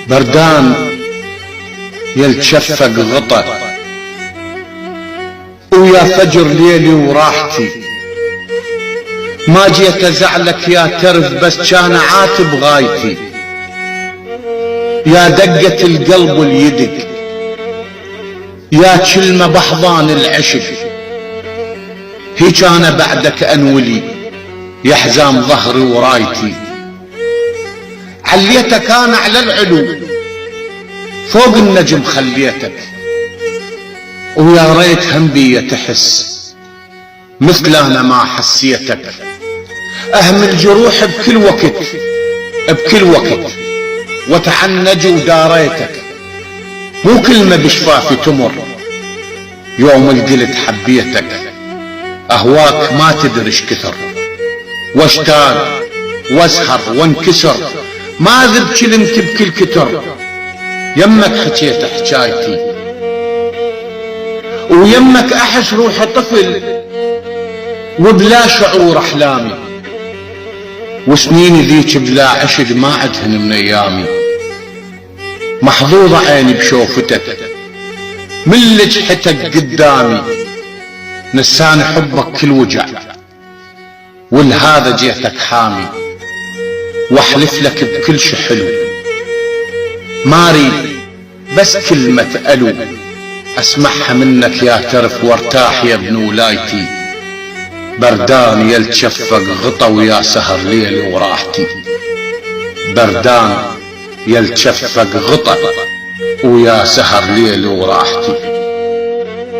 بردان يلتشفق غطى، ويا فجر ليلي وراحتي، ما جيت ازعلك يا ترف بس كان عاتب غايتي، يا دقة القلب واليدق، يا كلمة بحضان العشق، هيج انا بعدك انولي يحزام ظهري ورايتي، عليتك انا على العلو فوق النجم خليتك، ويا ريت هم بي تحس مثل انا ما حسيتك، اهمل جروح بكل وقت بكل وقت وتعنج وداريتك، مو كلمة بشفافي تمر يوم القلت حبيتك، اهواك ما تدري ايش كثر، واشتاق واسهر وانكسر، ما ذب كلمت بكل كتر، يمك حكيت حكايتي، ويمك احس روح طفل وبلا شعور احلامي، وسنيني ذيك بلا عشق ما عدهن من ايامي، محظوظة عيني بشوفتك من لجحتك قدامي، نساني حبك كل وجع ولهذا جيتك حامي، واحلف لك بكل شي حلو، ما اريد بس كلمة الو اسمعها منك يا ترف وارتاح يا ابن ولايتي، بردان يلتشفق غطى ويا سهر ليلي وراحتي، بردان يلتشفق غطى ويا سهر ليلي وراحتي.